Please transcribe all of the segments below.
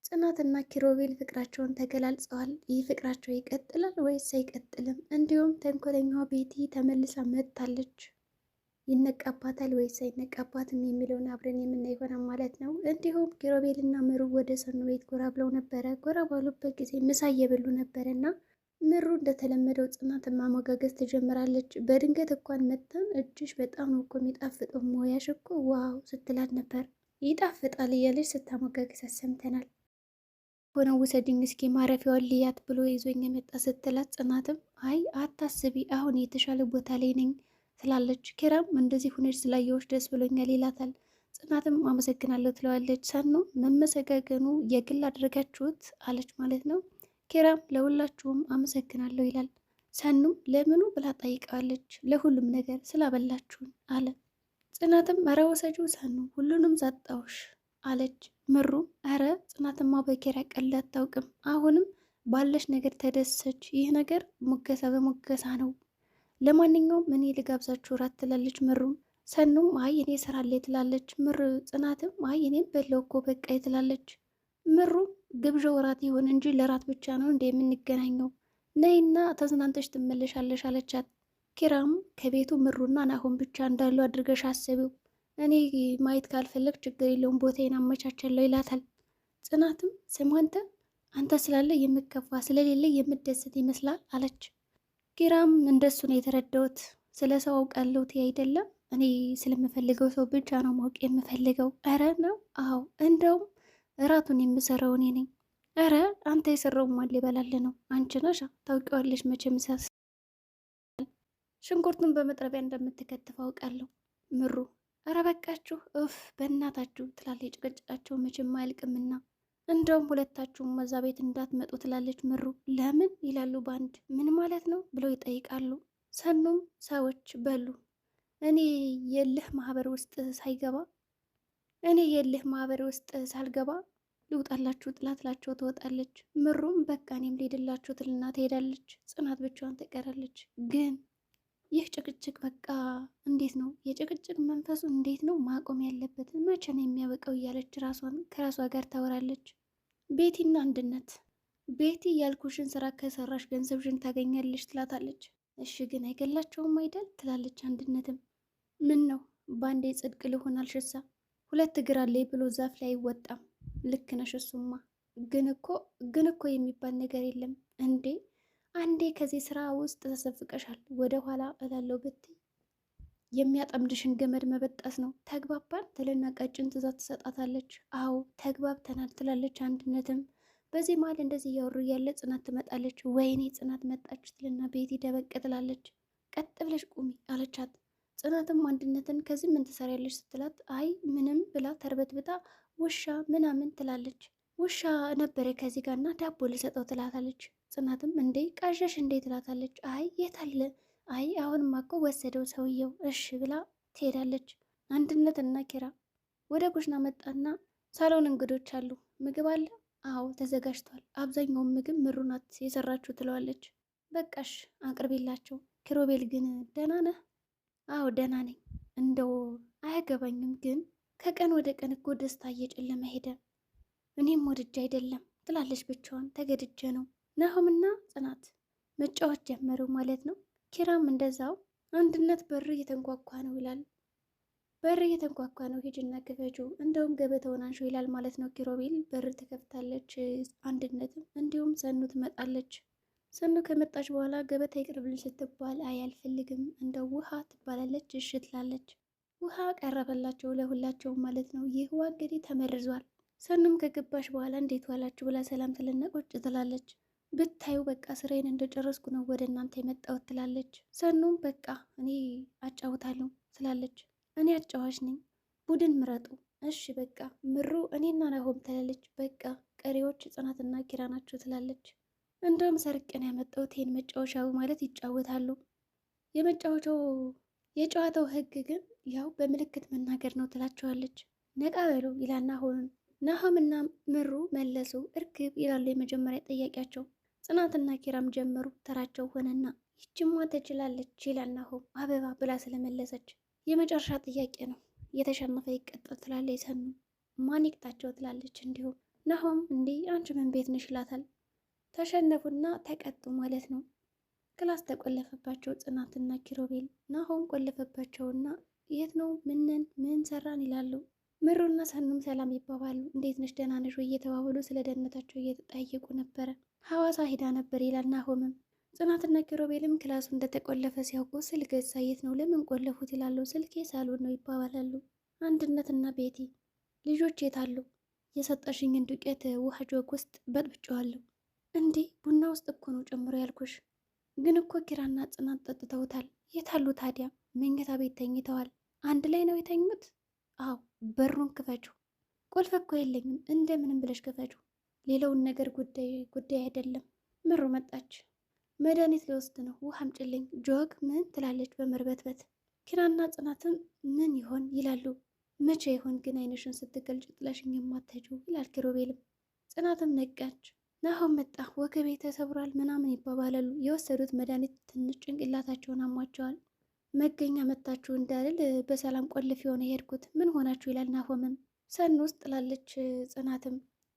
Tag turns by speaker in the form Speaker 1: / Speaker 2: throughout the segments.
Speaker 1: ጽናትና ኪሮቤል ፍቅራቸውን ተገላልጸዋል። ይህ ፍቅራቸው ይቀጥላል ወይስ አይቀጥልም? እንዲሁም ተንኮለኛዋ ቤቲ ተመልሳ መጥታለች። ይነቃባታል ወይስ አይነቃባትም የሚለውን አብረን የምናይ ይሆናል ማለት ነው። እንዲሁም ኪሮቤልና ምሩ ወደ ሰኑ ቤት ጎራ ብለው ነበረ። ጎራ ባሉበት ጊዜ ምሳ እየበሉ ነበረ እና ምሩ እንደተለመደው ጽናትን ማሞጋገዝ ትጀምራለች። በድንገት እንኳን መጥተን እጅሽ በጣም ነው እኮ የሚጣፍጠው፣ ሞያሽ እኮ ዋው ስትላት ነበር። ይጣፍጣል እያለች ስታሞጋገዝ ሰምተናል። ሆነው ውሰድኝ እስኪ ማረፊያዋን ልያት ብሎ ይዞኝ የመጣ ስትላት ጽናትም አይ አታስቢ አሁን የተሻለ ቦታ ላይ ነኝ ትላለች። ኪራም እንደዚህ ሁኔታ ስላየዎች ደስ ብሎኛል ይላታል። ጽናትም አመሰግናለሁ ትለዋለች። ሰኑ መመሰጋገኑ የግል አድርጋችሁት አለች ማለት ነው። ኪራም ለሁላችሁም አመሰግናለሁ ይላል። ሰኑም ለምኑ ብላ ጠይቀዋለች። ለሁሉም ነገር ስላበላችሁን አለ። ጽናትም ኧረ ወሰጂው ሰኑ ሁሉንም ሰጠውሽ አለች። ምሩ ኧረ ጽናትማ በኪራ ቀልድ አታውቅም። አሁንም ባለሽ ነገር ተደሰች። ይህ ነገር ሙገሳ በሙገሳ ነው። ለማንኛውም እኔ ልጋብዛችሁ እራት ትላለች ምሩም። ሰኑም አይ እኔ እሰራለሁ ትላለች። ጽናትም አይ እኔም በለው እኮ በቃ ትላለች። ምሩም ግብዣው እራት ይሁን እንጂ ለራት ብቻ ነው እንደ የምንገናኘው፣ ነይና ተዝናንተሽ ትመለሻለሽ አለቻት። ኪራም ከቤቱ ምሩና ናሆም ብቻ እንዳሉ አድርገሽ አስቢው፣ እኔ ማየት ካልፈለግ ችግር የለውም ቦታዬን አመቻቻለሁ ይላታል። ጽናትም ስሟንተ አንተ ስላለ የምከፋ ስለሌለ የምደሰት ይመስላል አለች። ኪራም እንደሱ ነው የተረዳሁት፣ ስለ ሰው አውቃለሁ አይደለም፣ እኔ ስለምፈልገው ሰው ብቻ ነው ማወቅ የምፈልገው። ኧረ ነው አዎ፣ እንደውም እራቱን የምሰራው እኔ ነኝ። ኧረ አንተ የሰራው ማን ሊበላል ነው? አንቺ ነሻ ታውቂዋለሽ መቼም ሽንኩርቱን በመጥረቢያ እንደምትከትፍ አውቃለሁ። ምሩ ኧረ በቃችሁ እፍ በእናታችሁ ትላለች። ጭቅጭቃቸው መቼም አያልቅምና እንደውም ሁለታችሁም መዛ ቤት እንዳትመጡ ትላለች ምሩ። ለምን ይላሉ በአንድ። ምን ማለት ነው ብለው ይጠይቃሉ። ሰኑም ሰዎች በሉ እኔ የልህ ማህበር ውስጥ ሳልገባ ልውጣላችሁ ጥላትላቸው ትወጣለች። ምሩም በቃ እኔም ልሄድላችሁ ትልና ትሄዳለች። ጽናት ብቻዋን ትቀራለች። ግን ይህ ጭቅጭቅ በቃ እንዴት ነው የጭቅጭቅ መንፈሱ እንዴት ነው ማቆም ያለበት? መቼ ነው የሚያበቃው? እያለች ራሷን ከራሷ ጋር ታወራለች። ቤቲና አንድነት ቤቲ ያልኩሽን ስራ ከሰራሽ ገንዘብሽን ታገኛለች ትላታለች። እሺ ግን አይገላቸውም አይደል ትላለች አንድነትም። ምን ነው በአንዴ ጽድቅ ልሆን አልሽሳ? ሁለት እግር አለኝ ብሎ ዛፍ ላይ አይወጣም። ልክ ነሽ። እሱማ ግን እኮ የሚባል ነገር የለም እንዴ! አንዴ ከዚህ ስራ ውስጥ ተሰፍቀሻል ወደ ኋላ እላለው ብትይ የሚያጠምድሽን ገመድ መበጠስ ነው። ተግባባን ትልና ቀጭን ትእዛዝ ትሰጣታለች። አዎ ተግባብተናል ትላለች አንድነትም። በዚህ መሀል እንደዚህ እያወሩ እያለ ጽናት ትመጣለች። ወይኔ ጽናት መጣች ትልና ቤቲ ደበቅ ትላለች። ቀጥ ብለሽ ቁሚ አለቻት። ጽናትም አንድነትን ከዚህ ምን ትሰሪያለች ስትላት አይ ምንም ብላ ተርበትብታ ውሻ ምናምን ትላለች። ውሻ ነበረ ከዚህ ጋርና ዳቦ ልሰጠው ትላታለች። ጽናትም እንዴ ቃዣሽ እንዴ ትላታለች። አይ የታለ? አይ አሁንማ እኮ ወሰደው ሰውየው። እሺ ብላ ትሄዳለች። አንድነትና ኪራ ወደ ኩሽና መጣና ሳሎን እንግዶች አሉ፣ ምግብ አለ? አዎ ተዘጋጅቷል፣ አብዛኛውን ምግብ ምሩ ናት የሰራችሁ ትለዋለች። በቃሽ አቅርቤላቸው። ኪሮቤል ግን ደህና ነህ? አዎ ደህና ነኝ። እንደው አያገባኝም ግን ከቀን ወደ ቀን እኮ ደስታ እየጨለመ ሄደ። እኔም ወድጄ አይደለም ትላለች። ብቻዋን ተገድጄ ነው። ናሆምና ጽናት መጫወት ጀመሩ ማለት ነው። ኪራም እንደዛው። አንድነት በር እየተንኳኳ ነው ይላል። በር እየተንኳኳ ነው ሂጂና ክፈቹ፣ እንደውም ገበታውን አንሺው ይላል ማለት ነው። ኪሮቤል በር ትከፍታለች። አንድነትም እንዲሁም ሰኑ ትመጣለች። ሰኑ ከመጣች በኋላ ገበታ ይቅርብልኝ ስትባል አይ አልፈልግም እንደው ውሃ ትባላለች። እሺ ትላለች። ውሃ ቀረበላቸው ለሁላቸውም ማለት ነው። ይህ ውሃ እንግዲህ ተመርዟል። ሰኑም ከገባሽ በኋላ እንዴት ዋላችሁ ብላ ሰላም ትልና ቁጭ ትላለች። ብታዩ በቃ ስራዬን እንደጨረስኩ ነው ወደ እናንተ የመጣሁት ትላለች። ሰኑም በቃ እኔ አጫውታለሁ ትላለች። እኔ አጫዋች ነኝ፣ ቡድን ምረጡ። እሺ በቃ ምሩ እኔና ናሆም ትላለች። በቃ ቀሪዎች ጽናትና ኪራ ናቸው ትላለች። እንደውም ሰርቅን ያመጣሁት ይሄን መጫወቻ ማለት ይጫወታሉ። የጨዋታው ህግ ግን ያው በምልክት መናገር ነው ትላቸዋለች። ነቃ በሉ ይላል ናሆምም። ናሆምና ምሩ መለሱ። እርግብ ይላሉ የመጀመሪያ ጥያቄያቸው። ጽናትና ኪራም ጀመሩ። ተራቸው ሆነና ይችማ ትችላለች ይላል ናሆም አበባ ብላ ስለመለሰች። የመጨረሻ ጥያቄ ነው፣ የተሸነፈ ይቀጣል ትላለች ሰኑ። ማን ይቅጣቸው ትላለች። እንዲሁም ናሆም እንዴ አንቺ ምን ቤት ነሽ ይላታል። ተሸነፉና ተቀጡ ማለት ነው። ክላስ ተቆለፈባቸው ጽናትና ኪሮቤል። ናሆም ቆለፈባቸውና የት ነው ምንን ምን ሰራን ይላሉ። ምሩና ሰኑም ሰላም ይባባሉ። እንዴት ነሽ ደህና ነሽ ወይ እየተባባሉ ስለ ደህንነታቸው እየተጠያየቁ ነበረ። ሐዋሳ ሄዳ ነበር ይላል ናሆምም። ጽናትና ኪሮቤልም ክላሱ እንደተቆለፈ ሲያውቁ ስልክ የት ነው ለምን ቆለፉት ይላሉ። ስልኬ ሳሎን ነው ይባባላሉ። አንድነትና ቤቲ ልጆች የት አሉ? የሰጠሽኝን ዱቄት ውሃ ጆግ ውስጥ በጥብጬዋለሁ። እንዴ ቡና ውስጥ እኮ ነው ጨምሮ ያልኩሽ። ግን እኮ ኪራና ጽናት ጠጥተውታል። የታሉ ታዲያ? መኝታ ቤት ተኝተዋል። አንድ ላይ ነው የተኙት? አዎ። በሩን ክፈችው። ቁልፍ እኮ የለኝም። እንደምንም ብለሽ ክፈችው። ሌላውን ነገር ጉዳይ አይደለም። ምሩ መጣች። መድኃኒት ሊወስድ ነው። ውሃ አምጪልኝ። ጆግ ምን ትላለች በመርበትበት። ኪራና ጽናትም ምን ይሆን ይላሉ። መቼ ይሆን ግን አይንሽን ስትገልጭ ጥለሽኝ የማትሄጂው ይላል ኪሮቤልም። ጽናትም ነቃች። ናሆም መጣ። ወገቤ ተሰብሯል ምናምን ይባባላሉ። የወሰዱት መድኃኒት ትንሽ ጭንቅላታቸውን አሟቸዋል። መገኛ መታችሁ እንዳልል በሰላም ቆልፍ የሆነ የሄድኩት ምን ሆናችሁ ይላል ናሆምም። ሰኑ ውስጥ ላለች ጽናትም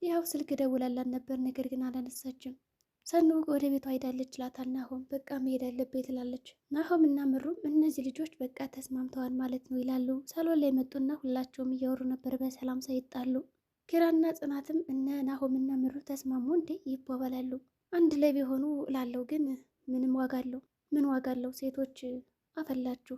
Speaker 1: ያው ስልክ ደውላላት ነበር፣ ነገር ግን አላነሳችም። ሰኑ ወደ ቤቷ ሄዳለች ይላታል ናሆም። በቃ መሄድ አለብኝ ትላለች። ናሆም እና ምሩም እነዚህ ልጆች በቃ ተስማምተዋል ማለት ነው ይላሉ። ሳሎን ላይ መጡና ሁላቸውም እያወሩ ነበር በሰላም ሳይጣሉ። ኪራና ጽናትም እነ ናሆም እና ምሩ ተስማሙ እንዴ ይባባላሉ። አንድ ላይ ቢሆኑ ላለው ግን ምንም ዋጋ አለው? ምን ዋጋ አለው? ሴቶች አፈላችሁ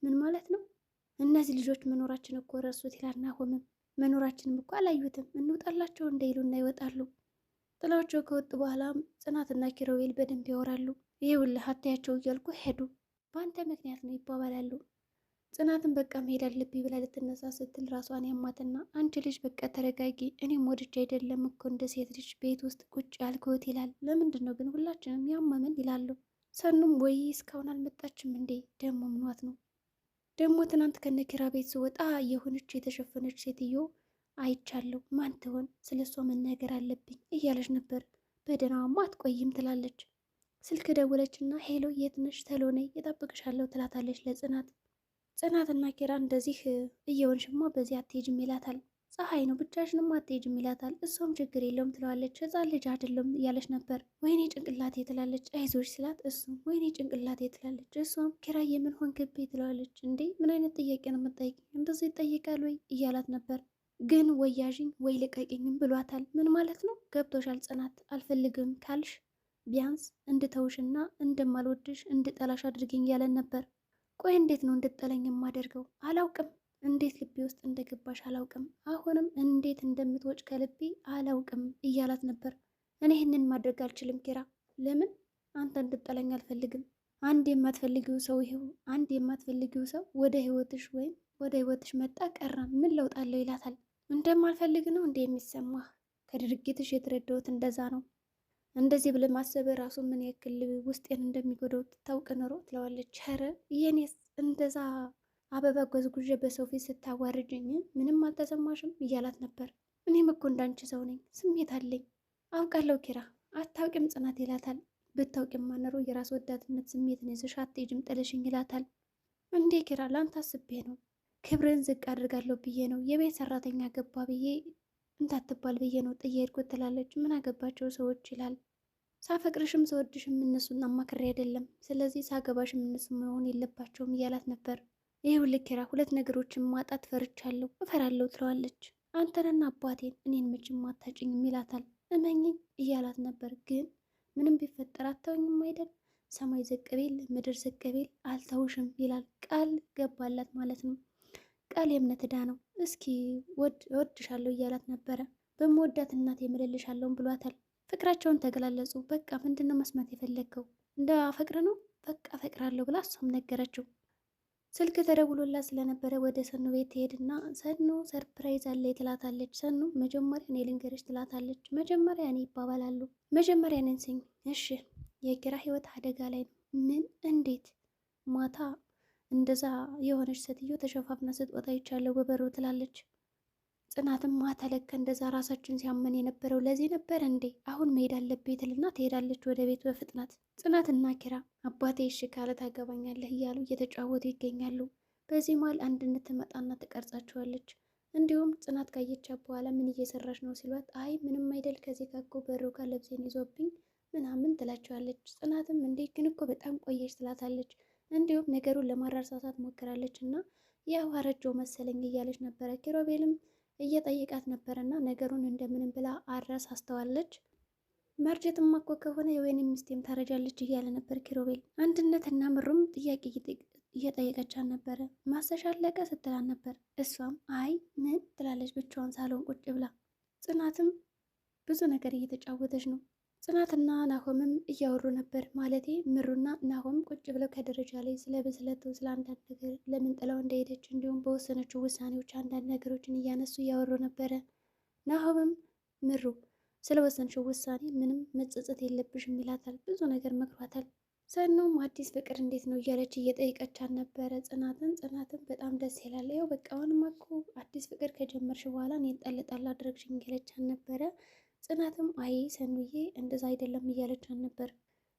Speaker 1: ምን ማለት ነው? እነዚህ ልጆች መኖራችን እኮ ረሱት ይላል ናሆምም። መኖራችንም እኮ አላዩትም እንውጣላቸው እንደይሉና ይወጣሉ። ጥላቸው ከወጡ በኋላም ጽናትና ኪሮቤል በደንብ ያወራሉ። ይኸውልህ አታያቸው እያልኩ ሄዱ፣ በአንተ ምክንያት ነው ይባባላሉ። ጽናትን በቃ መሄድ አለብኝ ብላ ልትነሳ ስትል ራሷን ያማትና አንቺ ልጅ በቃ ተረጋጊ፣ እኔም ወድጄ አይደለም እኮ እንደ ሴት ልጅ ቤት ውስጥ ቁጭ ያልኩት ይላል። ለምንድን ነው ግን ሁላችንም ያመመን ይላሉ። ሰኑም ወይ እስካሁን አልመጣችም እንዴ? ደግሞ ምኗት ነው? ደግሞ ትናንት ከነኪራ ቤት ስወጣ የሆነች የተሸፈነች ሴትዮ አይቻለሁ። ማን ትሆን? ስለ እሷ መናገር አለብኝ እያለች ነበር። በደህናዋማ አትቆይም ትላለች። ስልክ ደውለችና ሄሎ የት ነሽ? ተሎ ነይ እጠብቅሻለሁ ትላታለች ለጽናት። ጽናትና ኪራ እንደዚህ እየሆንሽማ በዚህ አትሄጅም ይላታል። ፀሐይ ነው ብቻሽንም አትሄጂም ይላታል። እሷም ችግር የለውም ትለዋለች። ህፃን ልጅ አይደለም እያለች ነበር። ወይኔ ጭንቅላቴ ትላለች። አይዞች ስላት እሱም ወይኔ ጭንቅላቴ ትላለች። እሷም ኪራዬ ምን ሆንክብኝ ትለዋለች። እንዴ ምን አይነት ጥያቄ ነው የምጠይቅኝ? እንደዚህ ይጠይቃል ወይ እያላት ነበር። ግን ወያዥኝ ወይ ልቀቂኝም ብሏታል። ምን ማለት ነው? ገብቶሻል ጽናት? አልፈልግም ካልሽ ቢያንስ እንድተውሽና እንደማልወድሽ እንድጠላሽ አድርገኝ እያለን ነበር። ቆይ እንዴት ነው እንድጠለኝ የማደርገው? አላውቅም እንዴት ልቤ ውስጥ እንደገባሽ አላውቅም። አሁንም እንዴት እንደምትወጭ ከልቤ አላውቅም እያላት ነበር። እኔ ይህንን ማድረግ አልችልም ኪራ። ለምን? አንተ እንድጠለኝ አልፈልግም። አንድ የማትፈልጊው ሰው ይሄው አንድ የማትፈልጊው ሰው ወደ ህይወትሽ ወይም ወደ ህይወትሽ መጣ ቀረ ምን ለውጥ አለው ይላታል። እንደማልፈልግ ነው እንዴ የሚሰማህ? ከድርጊትሽ የተረዳሁት እንደዛ ነው። እንደዚህ ብለህ ማሰብ ራሱ ምን ያክል ውስጤን እንደሚጎዳው ታውቅ ኖሮ ትለዋለች። ኧረ የኔስ እንደዛ አበባ ጎዝጉዤ በሰው ፊት ስታዋርጅኝ ምንም አልተሰማሽም እያላት ነበር። እኔም እኮ እንዳንቺ ሰው ነኝ፣ ስሜት አለኝ። አውቃለሁ ኪራ አታውቂም ጽናት ይላታል። ብታውቂም ማነሩ የራስ ወዳድነት ስሜትን ይዘሽ አትሄጂም ጥለሽኝ ይላታል። እንዴ ኪራ ላንተ አስቤ ነው፣ ክብርን ዝቅ አድርጋለሁ ብዬ ነው፣ የቤት ሰራተኛ ገባ ብዬ እንዳትባል ብዬ ነው ጥዬ ሄድኩት ትላለች። ምን አገባቸው ሰዎች ይላል። ሳፈቅርሽም ሰወድሽም እነሱን አማክሬ አይደለም፣ ስለዚህ ሳገባሽም እነሱ መሆን የለባቸውም እያላት ነበር። ይኸውልህ ኪራ ሁለት ነገሮችን ማጣት ፈርቻለሁ፣ እፈራለሁ ትለዋለች። አንተንና አባቴን እኔን መቼም አታጭኝም ይላታል። እመኝኝ እያላት ነበር። ግን ምንም ቢፈጠር አተውኝም አይደል? ሰማይ ዘቅ ቢል ምድር ዘቅ ቢል አልተውሽም ይላል። ቃል ገባላት ማለት ነው። ቃል የእምነት ዕዳ ነው። እስኪ እወድሻለሁ እያላት ነበረ። በመወዳት እናቴ እምልልሻለሁም ብሏታል። ፍቅራቸውን ተገላለጹ። በቃ ምንድነው መስማት የፈለግከው? እንደ አፈቅር ነው? በቃ አፈቅራለሁ ብላ እሷም ነገረችው። ስልክ ተደውሎላት ስለነበረ ወደ ሰኑ ቤት ትሄድና ሰኑ ሰርፕራይዝ አለ ትላታለች። ሰኑ መጀመሪያ እኔ ልንገርሽ ትላታለች። መጀመሪያ እኔ ይባባላሉ። መጀመሪያ እኔን ስኝ እሺ። የኪራ ህይወት አደጋ ላይ ነው። ምን? እንዴት? ማታ እንደዛ የሆነች ሴትዮ ተሸፋፍና ስትወጣ ይቻለው በበሩ ትላለች። ጽናትም ማታ ለካ እንደዛ ራሳችን ሲያመን የነበረው ለዚህ ነበር እንዴ? አሁን መሄድ አለብኝ ትልና ትሄዳለች ወደ ቤት በፍጥነት። ጽናትና ኪራ አባቴ እሺ ካለ ታገባኛለህ እያሉ እየተጫወቱ ይገኛሉ። በዚህ መሃል አንድነት ትመጣና ትቀርጻቸዋለች። እንዲሁም ጽናት ካየቻት በኋላ ምን እየሰራች ነው ሲሏት፣ አይ ምንም አይደል ከዚህ ጋር እኮ በሩ ጋር ልብሴን ይዞብኝ ምናምን ትላቸዋለች። ጽናትም እንዴ ግን እኮ በጣም ቆየች ትላታለች። እንዲሁም ነገሩን ለማረሳሳት ሞክራለች እና ያው አረጀው መሰለኝ እያለች ነበረ። ኪሮቤልም እየጠየቃት ነበረና ነገሩን እንደምንም ብላ አረሳስተዋለች። መርጀትማ እኮ ከሆነ የወይን ሚስቴም ታረጃለች እያለ ነበር ኪሮቤል። አንድነትና ምሩም ጥያቄ እየጠየቀቻት ነበረ። ማሰሻ አለቀ ስትላን ነበር። እሷም አይ ምን ትላለች ብቻዋን ሳሎን ቁጭ ብላ። ጽናትም ብዙ ነገር እየተጫወተች ነው። ጽናትና ናሆምም እያወሩ ነበር። ማለቴ ምሩና ናሆም ቁጭ ብለው ከደረጃ ላይ ስለ ብስለቱ፣ ስለ አንዳንድ ነገር ለምን ጥለው እንደሄደች እንዲሁም በወሰነችው ውሳኔዎች አንዳንድ ነገሮችን እያነሱ እያወሩ ነበረ። ናሆምም ምሩ ስለ ወሰንሽው ውሳኔ ምንም መጸጸት የለብሽም ይላታል። ብዙ ነገር መክሯታል። ሰኑም አዲስ ፍቅር እንዴት ነው እያለች እየጠየቀቻት ነበረ ጽናትን በጣም ደስ ይላል። ያው በቃ አሁንማ እኮ አዲስ ፍቅር ከጀመርሽ በኋላ እኔን ጣል አድርግሽኝ እያለቻት ነበረ። ጽናትም አይ ሰኑዬ እንደዛ አይደለም እያለቻት ነበር።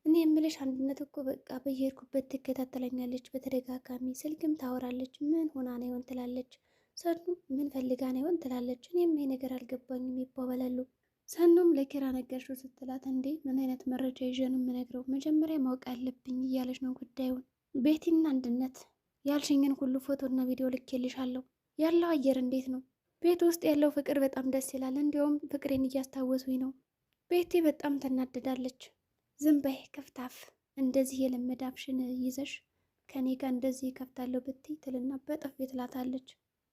Speaker 1: እኔ የምልሽ አንድነት እኮ በቃ በየሄድኩበት ትከታተለኛለች፣ በተደጋጋሚ ስልክም ታወራለች። ምን ሆና ነው ይሆን ትላለች። ሰኑ ምን ፈልጋ ነው ይሆን ትላለች። እኔም ይሄ ነገር አልገባኝም ይባባላሉ። ሰኑም ለኪራ ነገርሽው ስትላት፣ እንዴ ምን አይነት መረጃ ይዤ ነው የምነግረው? መጀመሪያ ማወቅ አለብኝ እያለች ነው ጉዳዩን። ቤቲና አንድነት ያልሽኝን ሁሉ ፎቶና ቪዲዮ ልኬልሻለሁ። ያለው አየር እንዴት ነው? ቤት ውስጥ ያለው ፍቅር በጣም ደስ ይላል። እንዲሁም ፍቅሬን እያስታወሱኝ ነው። ቤቲ በጣም ተናደዳለች። ዝም በይ ከፍታፍ፣ እንደዚህ የለመደ አፍሽን ይዘሽ ከኔ ጋር እንደዚህ ከፍታለሁ ብትይ ትልና በጥፊ ትላታለች።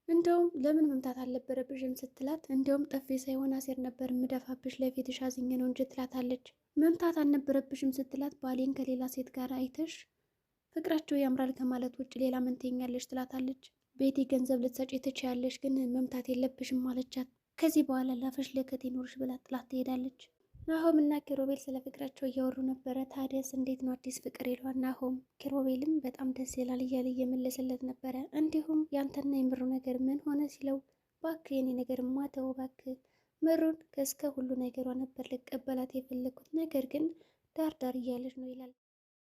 Speaker 1: እንዲሁም ለምን መምታት አልነበረብሽም ስትላት፣ እንዲሁም ጥፊ ሳይሆን አሴር ነበር ምደፋብሽ ለፊትሽ አዝኜ ነው እንጂ ትላታለች። መምታት አልነበረብሽም ስትላት፣ ባሌን ከሌላ ሴት ጋር አይተሽ ፍቅራቸው ያምራል ከማለት ውጭ ሌላ ምን ትይኛለሽ ትላታለች። ቤቲ ገንዘብ ልትሰጪ ትችያለሽ፣ ግን መምታት የለብሽም አለቻት። ከዚህ በኋላ ላፈሽ ለከት ይኖርሽ ብላ ጥላት ትሄዳለች። ናሆም እና ኪሮቤል ስለ ፍቅራቸው እያወሩ ነበረ። ታዲያስ እንዴት ነው አዲስ ፍቅር ይሏል ናሆም። ኪሮቤልም በጣም ደስ ይላል እያለ እየመለሰለት ነበረ። እንዲሁም ያንተና የምሩ ነገር ምን ሆነ ሲለው፣ ባክህ የኔ ነገር ማተው ባክህ፣ ምሩን ከእስከ ሁሉ ነገሯ ነበር ልቀበላት የፈለግኩት፣ ነገር ግን ዳር እያለች ነው ይላል።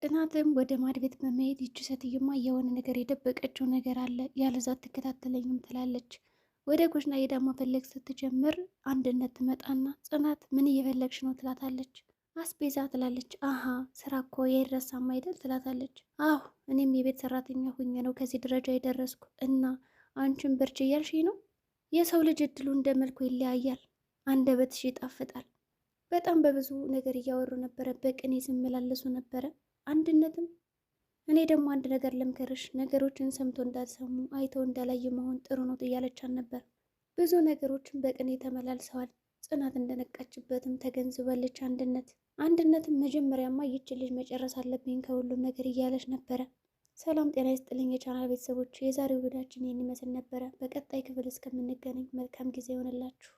Speaker 1: ጽናትም ወደ ማድ ቤት በመሄድ ይቺ ሴትዮማ የሆነ ነገር የደበቀችው ነገር አለ ያለዛ ትከታተለኝም ትላለች። ወደ ኩሽና ሄዳ መፈለግ ስትጀምር አንድነት ትመጣና ጽናት ምን እየፈለግሽ ነው ትላታለች። አስቤዛ ትላለች። አሀ ስራ እኮ የይረሳም አይደል ትላታለች። አሁ እኔም የቤት ሰራተኛ ሁኜ ነው ከዚህ ደረጃ የደረስኩ እና አንቺን በርቺ እያልሽ ነው። የሰው ልጅ እድሉ እንደ መልኩ ይለያያል፣ አንደበትሽ ይጣፍጣል። በጣም በብዙ ነገር እያወሩ ነበረ፣ በቅኔ ሲመላለሱ ነበረ። አንድነትም እኔ ደግሞ አንድ ነገር ልምከርሽ፣ ነገሮችን ሰምቶ እንዳልሰሙ አይተው እንዳላዩ መሆን ጥሩ ነው እያለቻት ነበር። ብዙ ነገሮችን በቅኔ ተመላልሰዋል። ጽናት እንደነቃችበትም ተገንዝባለች። አንድነትም መጀመሪያማ ይች ልጅ መጨረስ አለብኝ ከሁሉም ነገር እያለች ነበረ። ሰላም ጤና ይስጥልኝ የቻናል ቤተሰቦች፣ የዛሬው ቪዲዮአችን ይህን ይመስል ነበረ። በቀጣይ ክፍል እስከምንገናኝ መልካም ጊዜ ይሆንላችሁ።